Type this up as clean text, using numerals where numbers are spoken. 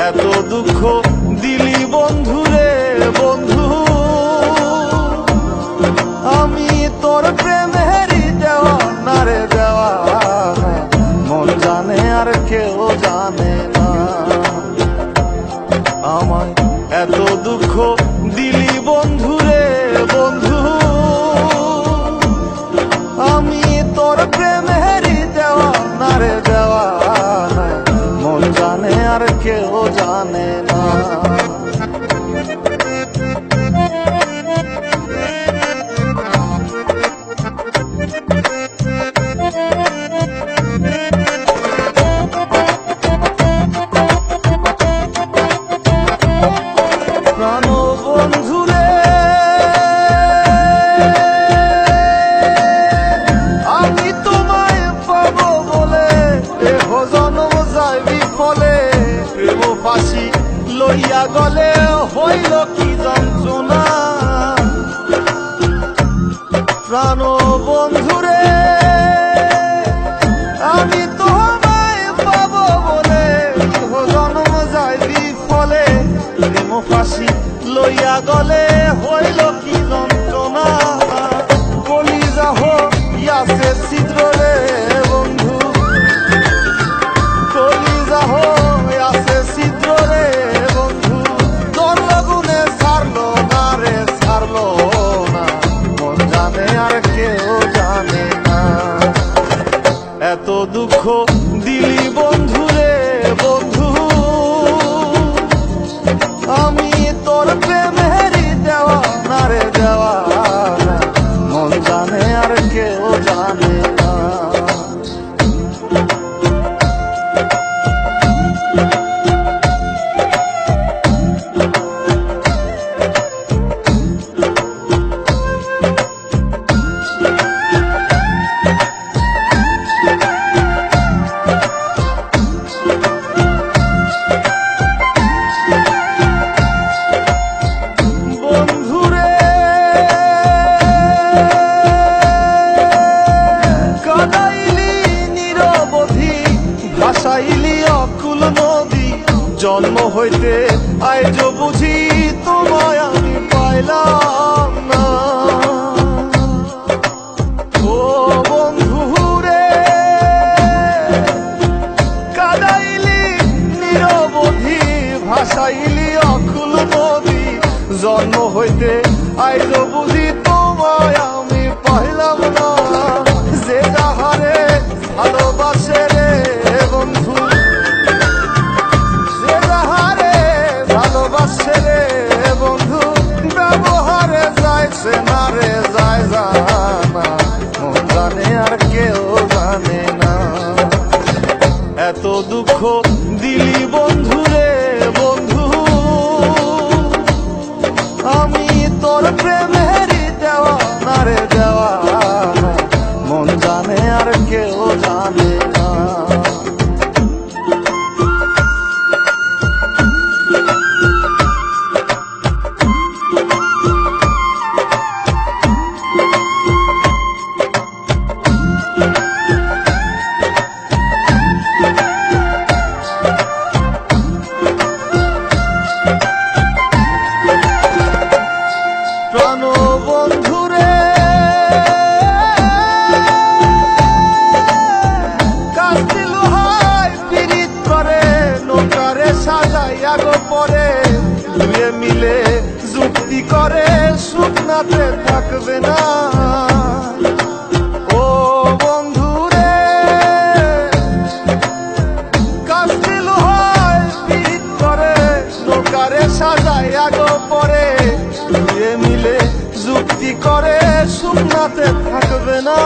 এত দুঃখ দিলি বন্ধু রে বন্ধু, আমি তোর প্রেমেরই দেওয়া না রে দেওয়া, মন জানে আর কেউ জানে না। আমায় এত দুঃখ দিলি বন্ধু রে বন্ধু, আমি তোর প্রেমেরই দেওয়া না রে দেওয়া, মন জানে আর কেউ জানে না। প্রাণ বন্ধু রে, আমি তোমায় পাবো বলে দেহ জনম যায় বিফলে, প্রেম ফাঁসি লইয়া গলে হইল কি যন্ত্রণা। প্রাণ বন্ধু রে, আমি তোমায় পাবো বলে দেহ জনম যায় বিফলে, প্রেম ফাঁসি লইয়া গলে হইল কি যন্ত্রণা। কলিজা হইয়াছে ছিদ্র রে বন্ধু, কলিজা হইয়াছে ছিদ্র রে বন্ধু, তোর লগুনে ছাড়লো না রে ছাড়লো না, মন জানে আর কেউ জানে না। এত দুঃখ দিলি বন্ধু রে বন্ধু, আমি তোর প্রেমেরই দেওয়া না রে দেওয়া, মন জানে আর কেউ জানে না। ভাসাইলি অকুল নদী, জন্ম হইতে আজ বুঝি তোমায় আমি পাইলাম না। ও বন্ধু রে, কাদাইলি নিরবধি, ভাসাইলি অকুল নদী, জন্ম হইতে আজ বুঝি তোমায় আমি পাইলাম না। যে যাহারে ভালোবাসে রে বন্ধু, যে যাহারে ভালোবাসে রে বন্ধু, ব্যবহারে যাইছে না রে যায় জানা, মন জানে আর কেউ জানে না। এত দুঃখ দিলি বন্ধু রে বন্ধু, আমি তোর প্রেমেরই দেওয়া না রে দেওয়া, মন জানে আর কেউ জানে না। প্রাণ বন্ধু রে, কাস্তে লোহায় পীড়িত করে নৌকারে সাজাইয়া গো পরে, দুয়ে মিলে যুক্তি করে শুকনাতে থাকবে না। ও বন্ধু রে, কাস্তে লোহায় পীড়িত করে নৌকারে সাজাইয়া গো পরে, দুয়ে মিলে যুক্তি করে সুন্নাতে থাকবে না।